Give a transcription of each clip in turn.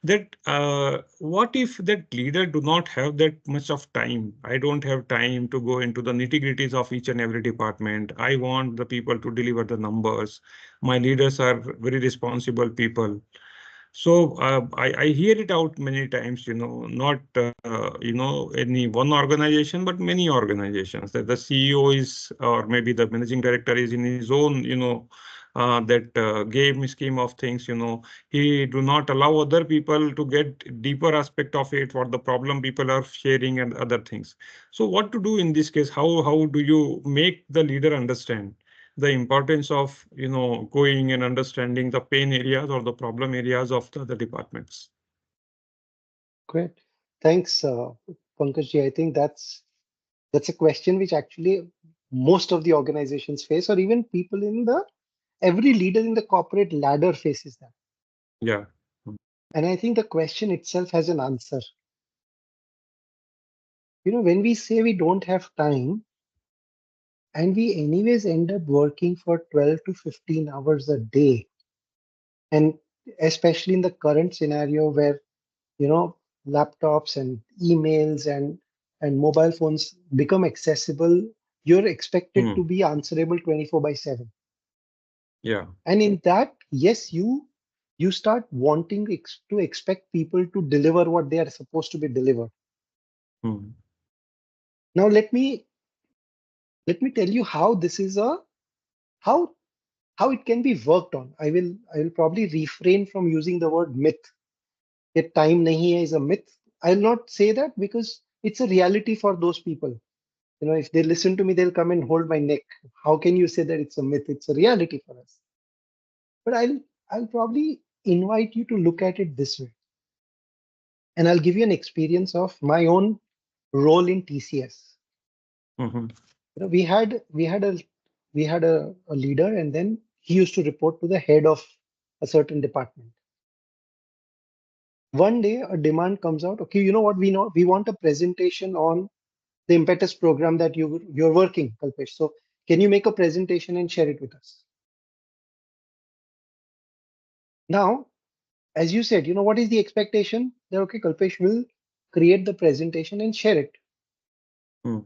that what if that leader do not have that much of time? I don't have time to go into the nitty-gritties of each and every department. I want the people to deliver the numbers. My leaders are very responsible people. So I hear it out many times, not any one organization, but many organizations that the CEO is, or maybe the managing director is in his own, that game scheme of things, he do not allow other people to get deeper aspect of it, what the problem people are sharing and other things. So what to do in this case? How do you make the leader understand the importance of going and understanding the pain areas or the problem areas of the other departments? Great. Thanks, Pankaj. I think that's a question which actually most of the organizations face, or even people in the every leader in the corporate ladder faces that. Yeah. And I think the question itself has an answer. When we say we don't have time and we anyways end up working for 12 to 15 hours a day, and especially in the current scenario where, you know, laptops and emails and mobile phones become accessible, you're expected to Hmm. be answerable 24 by 7. Yeah. And in that, yes, you start wanting to expect people to deliver what they are supposed to be delivered. Hmm. Now let me tell you how this is a how how it can be worked on. I will probably refrain from using the word myth. That time nahi hai is a myth. I'll not say that because it's a reality for those people. If they listen to me, they'll come and hold my neck. How can you say that it's a myth? It's a reality for us. But I'll probably invite you to look at it this way. And I'll give you an experience of my own role in TCS. Hmm. We had a leader, and then he used to report to the head of a certain department. One day a demand comes out, okay, you know what, we want a presentation on the impetus program that you're working, Kalpesh. So can you make a presentation and share it with us? Now, as you said, what is the expectation? That okay, Kalpesh will create the presentation and share it. Hmm.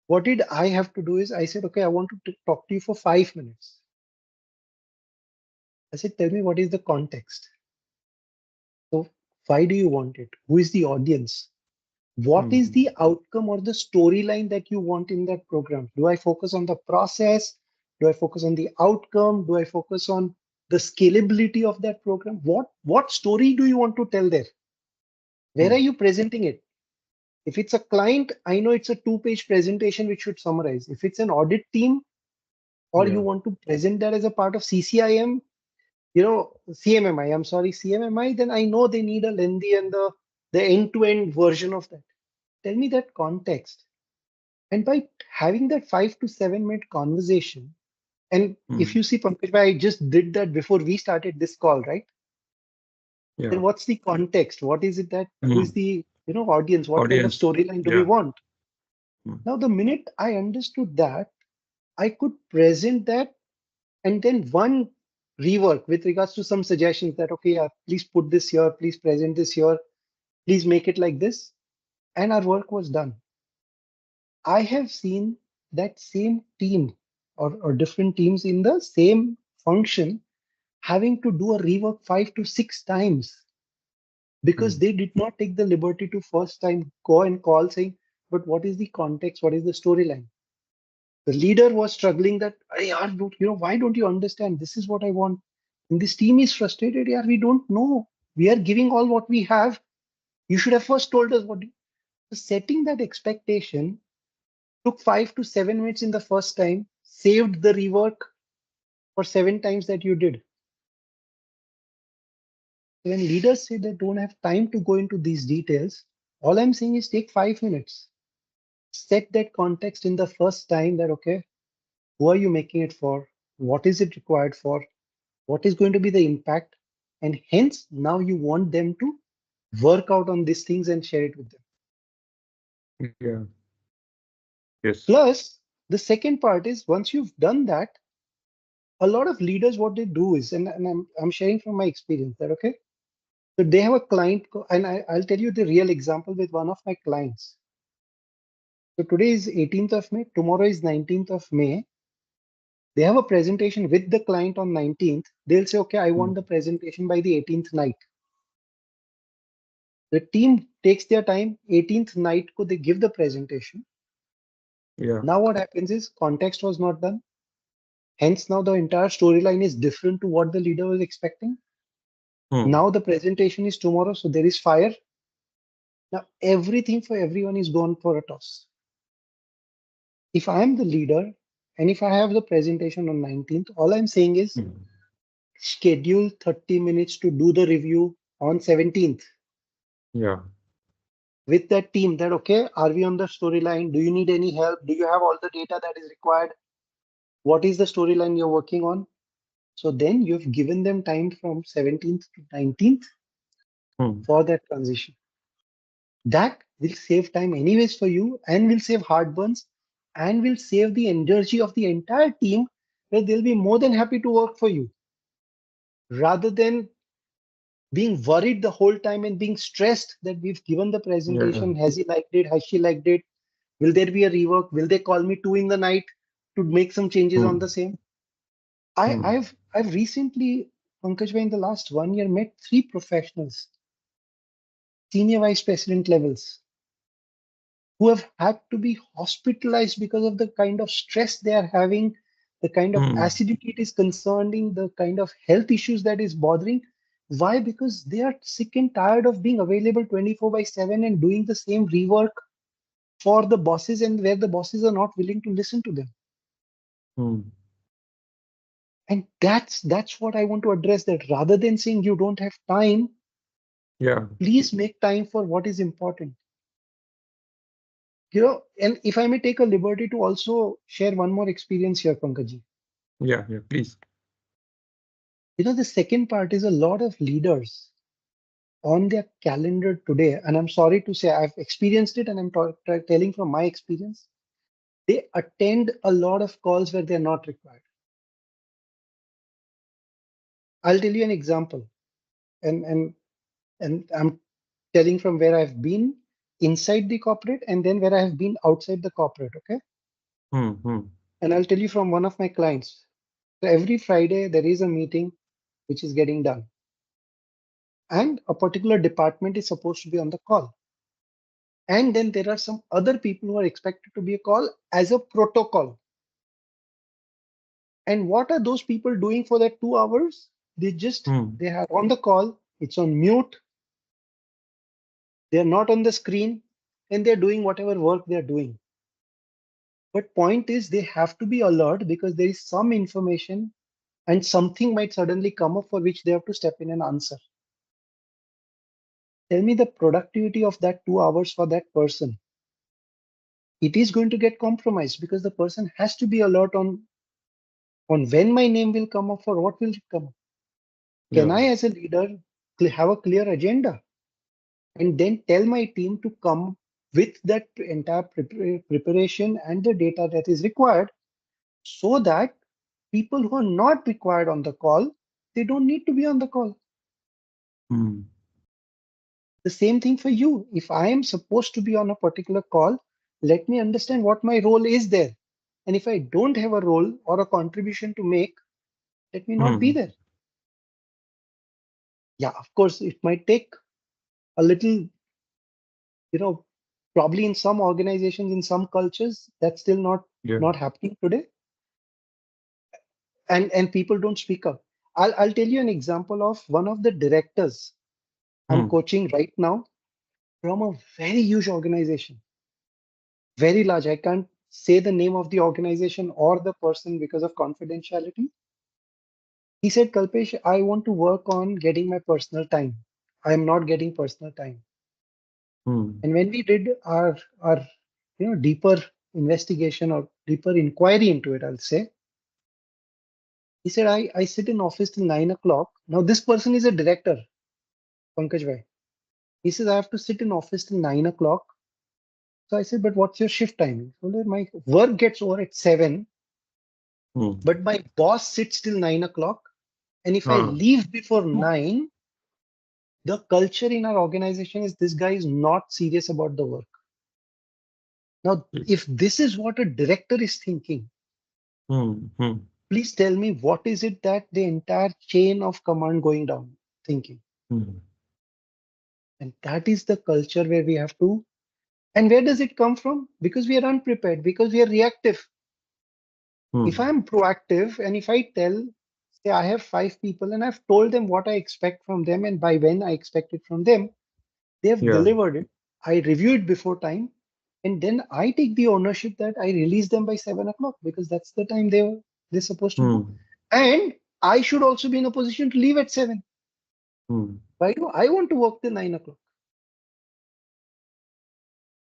What did I have to do is I said, okay, I want to talk to you for 5 minutes. I said, tell me what is the context. So why do you want it? Who is the audience? What is Hmm. the outcome or the storyline that you want in that program? Do I focus on the process? Do I focus on the outcome? Do I focus on the scalability of that program? What story do you want to tell there? Where Hmm. are you presenting it? If it's a client, I know it's a 2-page presentation which should summarize. If it's an audit team, or you Yeah. want to present that as a part of CCIM, CMMI, I'm sorry, CMMI, then I know they need a lengthy and the end-to-end version of that. Tell me that context. And by having that 5 to 7 minute conversation, and if Hmm. you see, Pankaj, I just did that before we started this call, right? Yeah. Then what's the context? What is it that, who is Hmm. the audience? What kind of Audience. storyline do we Yeah. want? Hmm. Now, the minute I understood that, I could present that, and then one rework with regards to some suggestions that, okay, yeah, please put this here, please present this here, please make it like this. And our work was done. I have seen that same team, or different teams in the same function, having to do a rework 5 to 6 times because Hmm. they did not take the liberty to first time go and call saying, but what is the context? What is the storyline? The leader was struggling that, "Arey yaar, why don't you understand? This is what I want." And this team is frustrated. Yeah, we don't know. We are giving all what we have. You should have first told us what. So setting that expectation took 5 to 7 minutes in the first time, saved the rework for 7 times that you did. When leaders say they don't have time to go into these details, all I'm saying is take 5 minutes. Set that context in the first time that, okay, who are you making it for? What is it required for? What is going to be the impact? And hence, now you want them to work out on these things and share it with them. Yeah. Yes. Plus, the second part is once you've done that, a lot of leaders, what they do is, and I'm sharing from my experience that, okay, So they have a client, and I'll tell you the real example with one of my clients. So today is 18th of May, tomorrow is 19th of May. They have a presentation with the client on 19th. They'll say, okay, I want Hmm. the presentation by the 18th night. The team takes their time, 18th night, ko they give the presentation. Yeah. Now what happens is context was not done. Hence now the entire storyline is different to what the leader was expecting. Hmm. Now the presentation is tomorrow, so there is fire. Now everything for everyone is gone for a toss. If I am the leader and if I have the presentation on 19th, all I'm saying is Hmm. schedule 30 minutes to do the review on 17th Yeah. with that team that, okay, are we on the storyline? Do you need any help? Do you have all the data that is required? What is the storyline you're working on? So then you've given them time from 17th to 19th Hmm. for that transition. That will save time anyways for you and will save heartburns and will save the energy of the entire team where they'll be more than happy to work for you rather than being worried the whole time and being stressed that we've given the Yeah. presentation. Has he liked it? Has she liked it? Will there be a rework? Will they call me 2 in the night to make some changes on the Hmm. same? I've recently, Pankaj, in the last 1 year, met three professionals, senior vice president levels, who have had to be hospitalized because of the kind of stress they are having, the kind of Hmm. acidity it is concerning, the kind of health issues that is bothering. Why? Because they are sick and tired of being available 24 by 7 and doing the same rework for the bosses and where the bosses are not willing to listen to them. Hmm. And that's what I want to address, that rather than saying you don't have time, Yeah. please make time for what is important. And if I may take a liberty to also share one more experience here, Pankaj. Yeah. Yeah. Please. The second part is a lot of leaders on their calendar today, and I'm sorry to say I've experienced it and I'm telling from my experience, they attend a lot of calls where they're not required. I'll tell you an example, and I'm telling from where I've been inside the corporate and then where I have been outside the corporate, okay? Hmm. Hmm. And I'll tell you from one of my clients. So every Friday there is a meeting which is getting done, and a particular department is supposed to be on the call. And then there are some other people who are expected to be a call as a protocol. And what are those people doing for that 2 hours? Hmm. They are on the call, it's on mute, they're not on the screen, and they're doing whatever work they're doing. But point is they have to be alert because there is some information and something might suddenly come up for which they have to step in and answer. Tell me the productivity of that 2 hours for that person. It is going to get compromised because the person has to be alert on when my name will come up for what will come up. Can Yeah. I, as a leader, have a clear agenda and then tell my team to come with that entire preparation and the data that is required so that people who are not required on the call, they don't need to be on the call. Hmm. The same thing for you. If I am supposed to be on a particular call, let me understand what my role is there. And if I don't have a role or a contribution to make, let me not be Hmm. there. Yeah, of course, it might take a little, you know, probably in some organizations, in some cultures, that's still not Yeah. not happening today. And people don't speak up. I'll tell you an example of one of the directors I'm Hmm. coaching right now from a very huge organization, very large. I can't say the name of the organization or the person because of confidentiality. He said, Kalpesh, I want to work on getting my personal time. I'm not getting personal time. Hmm. And when we did our deeper investigation or deeper inquiry into it, I'll say, he said, I sit in office till 9 o'clock. Now this person is a director, Pankaj Bhai. He says, I have to sit in office till 9 o'clock. So I said, but what's your shift timing? So that my work gets over at 7, Hmm. but my boss sits till 9 o'clock. And if I Ah. leave before 9, The culture in our organization is this guy is not serious about the work. Now, if this is what a director is thinking, Hmm. Hmm. please tell me what is it that the entire chain of command going down thinking? Hmm. And that is the culture where we have to. And where does it come from? Because we are unprepared, because we are reactive. If Hmm. I'm proactive and if I tell, say, I have five people and I've told them what I expect from them and by when I expect it from them, they have Yeah. delivered it. I review it before time. And then I take the ownership that I release them by 7 o'clock because that's the time they're supposed to go. Hmm. And I should also be in a position to leave at 7. Hmm. Why do I want to work till 9 o'clock?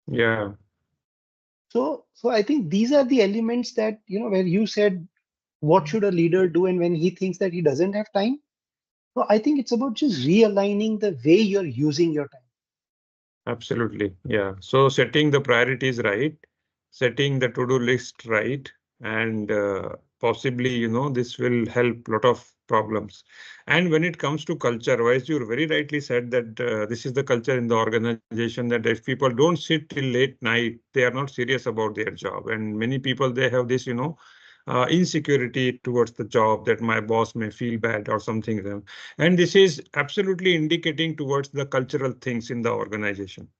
Yeah. So I think these are the elements that, where you said, what should a leader do? And when he thinks that he doesn't have time, so I think it's about just realigning the way you're using your time. Absolutely. Yeah. So setting the priorities right, setting the to-do list right, and possibly, this will help lot of problems. And when it comes to culture, as you very rightly said that this is the culture in the organization that if people don't sit till late night, they are not serious about their job. And many people, they have this, insecurity towards the job that my boss may feel bad or something. And this is absolutely indicating towards the cultural things in the organization.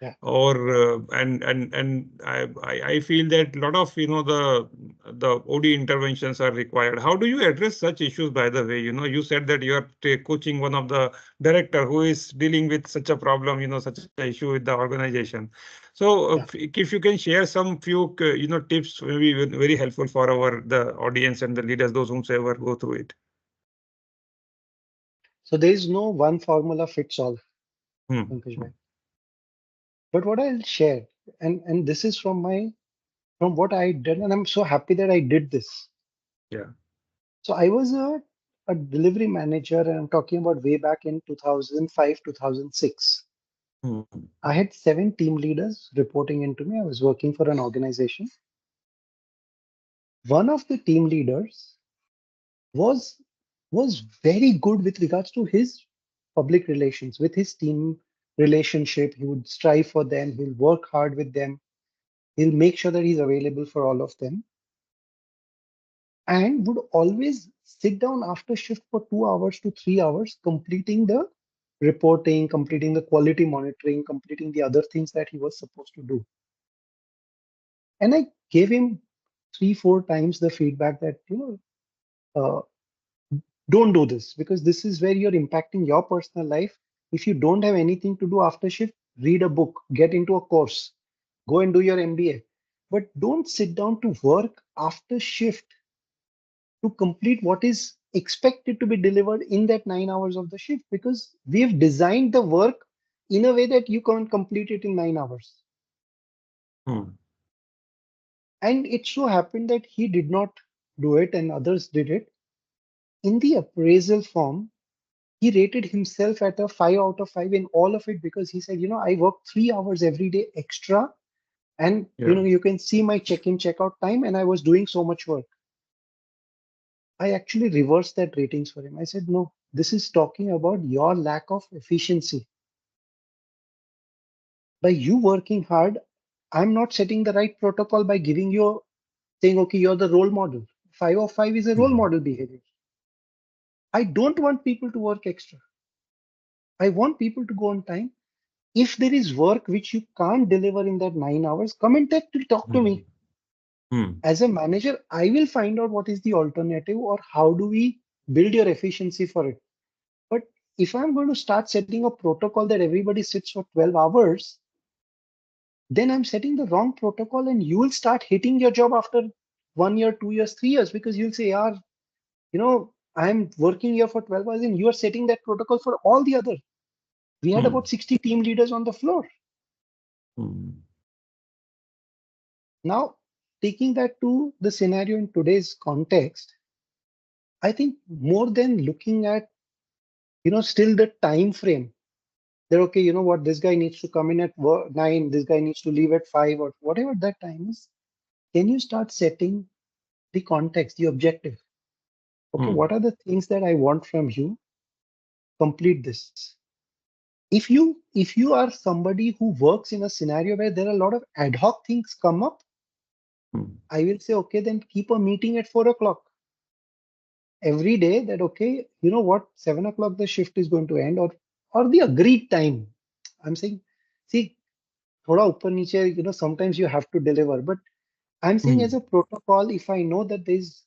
Yeah. Or and I feel that a lot of the OD interventions are required. How do you address such issues? By the way, you said that you are coaching one of the director who is dealing with such a problem, such an issue with the organization. So Yeah. if you can share some few tips, maybe very helpful for our the audience and the leaders, those whomsoever go through it. So there is no one formula fits all, Hmm. Pankaj bhai. But what I'll share, and this is from what I did, and I'm so happy that I did this. Yeah. So I was a delivery manager, and I'm talking about way back in 2005, 2006. Hmm. I had 7 team leaders reporting into me. I was working for an organization. One of the team leaders was was very good with regards to his public relations, with his team relationship. He would strive for them, he'll work hard with them, he'll make sure that he's available for all of them, and would always sit down after shift for 2 hours to 3 hours, completing the reporting, completing the quality monitoring, completing the other things that he was supposed to do. And I gave him 3, 4 times the feedback that, uh, don't do this because this is where you're impacting your personal life. If you don't have anything to do after shift, read a book, get into a course, go and do your MBA. But don't sit down to work after shift to complete what is expected to be delivered in that 9 hours of the shift because we have designed the work in a way that you can't complete it in 9 hours. Hmm. And it so happened that he did not do it and others did it. In the appraisal form, he rated himself at a 5 out of 5 in all of it because he said, I work 3 hours every day extra. And, Yeah. you can see my check in, check out time, and I was doing so much work. I actually reversed that ratings for him. I said, no, this is talking about your lack of efficiency. By you working hard, I'm not setting the right protocol by giving you, saying, okay, you're the role model. 5 of 5 is a role Hmm. model behavior. I don't want people to work extra. I want people to go on time. If there is work which you can't deliver in that 9 hours, come and talk to Hmm. me. Hmm. As a manager, I will find out what is the alternative or how do we build your efficiency for it. But if I'm going to start setting a protocol that everybody sits for 12 hours, then I'm setting the wrong protocol and you will start hating your job after 1 year, 2 years, 3 years, because you'll say, yeah, I'm working here for 12 hours and you are setting that protocol for all the other. We had Hmm. about 60 team leaders on the floor. Hmm. Now, taking that to the scenario in today's context, I think more than looking at, still the time frame, that, okay, you know what, this guy needs to come in at 9, this guy needs to leave at 5, or whatever that time is, can you start setting the context, the objective? Okay, Hmm. what are the things that I want from you? Complete this. if you are somebody who works in a scenario where there are a lot of ad hoc things come up, Hmm. I will say, okay, then keep a meeting at 4 o'clock every day. That okay, you know what, 7 o'clock the shift is going to end, or the agreed time. I'm saying, see, thoda upper niche, sometimes you have to deliver, but I'm saying as Hmm. a protocol, if I know that there's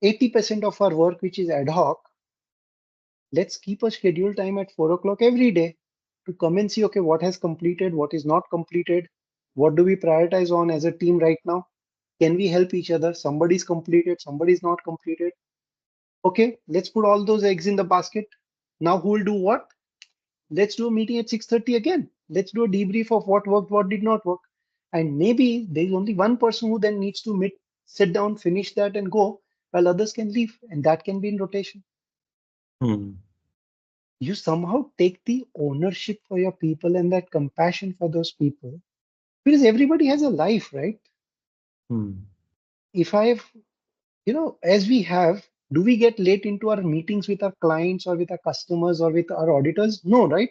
80% of our work which is ad hoc, let's keep a scheduled time at 4 o'clock every day to come and see, okay, what has completed, what is not completed, what do we prioritize on as a team right now? Can we help each other? Somebody's completed, somebody's not completed. Okay, let's put all those eggs in the basket. Now who will do what? Let's do a meeting at 6:30 again. Let's do a debrief of what worked, what did not work. And maybe there's only one person who then needs to meet, sit down, finish that, and go, while others can leave. And that can be in rotation. Hmm. You somehow take the ownership for your people and that compassion for those people. Because everybody has a life, right? Hmm. If I've, as we have, do we get late into our meetings with our clients or with our customers or with our auditors? No, right?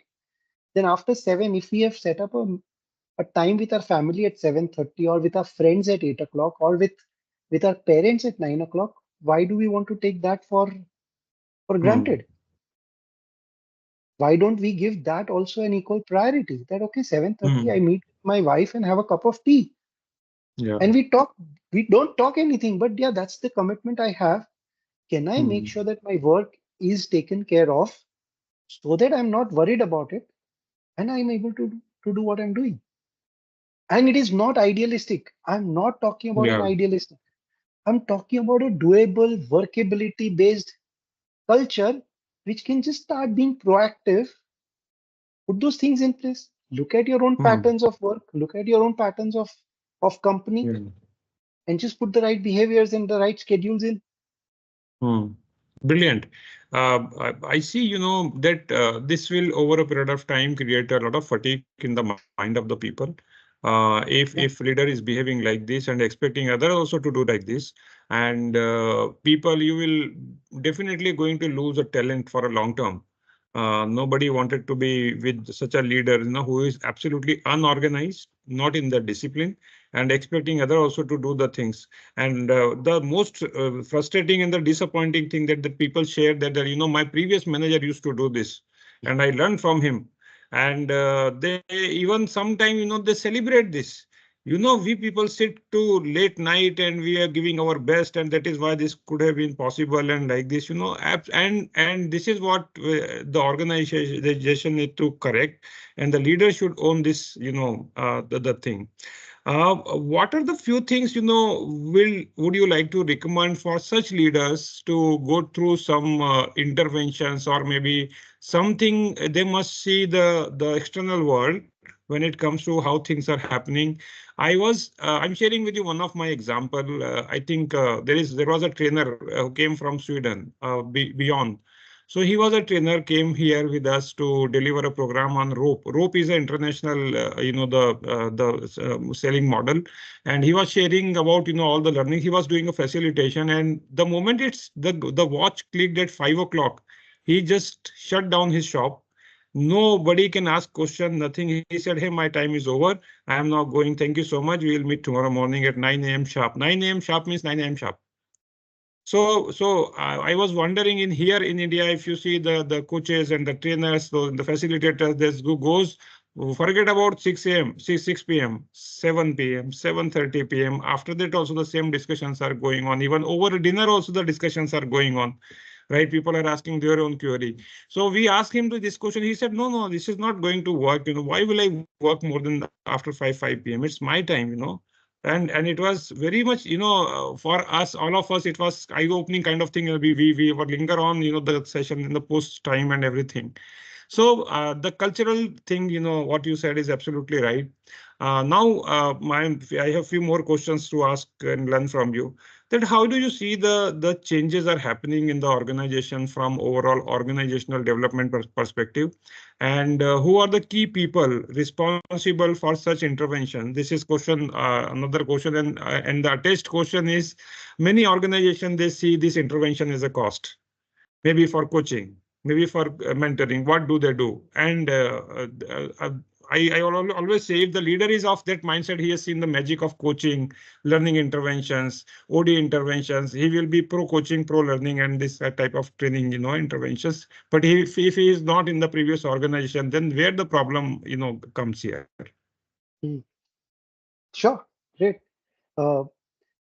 Then after 7, if we have set up a time with our family at 7:30 or with our friends at 8 o'clock or with our parents at 9 o'clock, why do we want to take that for Hmm. granted? Why don't we give that also an equal priority? That okay, 7:30, I Hmm. meet my wife and have a cup of tea. Yeah. And we don't talk anything, but yeah, that's the commitment I have. Can I make Hmm. sure that my work is taken care of so that I'm not worried about it and I'm able to do what I'm doing? And it is not idealistic. I'm not talking about an Yeah. idealistic. I'm talking about a doable, workability based culture which can just start being proactive, put those things in place. Look at your own Hmm. patterns of work, look at your own patterns of company, Yeah. and just put the right behaviors and the right schedules in. Hmm. Brilliant. I see, that this will over a period of time create a lot of fatigue in the mind of the people. If Yeah. leader is behaving like this and expecting other also to do like this, and people, you will definitely going to lose a talent for a long term. Nobody wanted to be with such a leader, who is absolutely unorganized, not in the discipline, and expecting other also to do the things. And the most frustrating and the disappointing thing that the people share that, my previous manager used to do this, and I learned from him. And they even sometime, they celebrate this. We people sit to late night and we are giving our best, and that is why this could have been possible and like this, and this is what the organization need to correct, and the leader should own this, the thing. What are the few things, will would you like to recommend for such leaders to go through some interventions, or maybe something they must see the external world when it comes to how things are happening? I'm sharing with you one of my example. I think there was a trainer who came from Sweden, beyond. So he was a trainer, came here with us to deliver a program on rope. Rope is an international, the selling model, and he was sharing about, all the learning. He was doing a facilitation, and the moment the watch clicked at 5 o'clock, he just shut down his shop. Nobody can ask question, nothing. He said, "Hey, my time is over. I am now going. Thank you so much. We will meet tomorrow morning at 9 a.m. sharp." 9 a.m. sharp means 9 a.m. sharp. So I was wondering in here in India, if you see the coaches and the trainers, the facilitators, this who goes, forget about 6 a.m., 6 p.m., 7 p.m., 7:30 p.m. After that, also the same discussions are going on. Even over dinner, also the discussions are going on. Right? People are asking their own query. So we asked him to this question. He said, no, this is not going to work. Why will I work more than after 5 p.m.? It's my time. And it was very much, for us, all of us, it was eye-opening kind of thing. We were linger on, the session in the post time and everything. So the cultural thing, what you said is absolutely right. Now, I have few more questions to ask and learn from you. That how do you see the changes are happening in the organization from overall organizational development perspective, and who are the key people responsible for such intervention? This is question, another question, and the attached question is, many organizations they see this intervention as a cost, maybe for coaching. maybe for mentoring. What do they do? And I always say, if the leader is of that mindset, he has seen the magic of coaching, learning interventions, OD interventions. He will be pro coaching, pro learning, and this type of training, interventions. But if he is not in the previous organization, then where the problem, comes here. Hmm. Sure, great. Uh,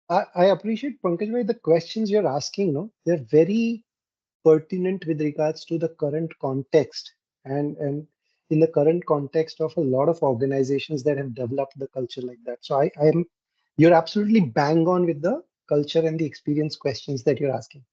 I appreciate, Pankaj bhai, the questions you're asking, no? They're very pertinent with regards to the current context and in the current context of a lot of organizations that have developed the culture like that. So you're absolutely bang on with the culture and the experience questions that you're asking.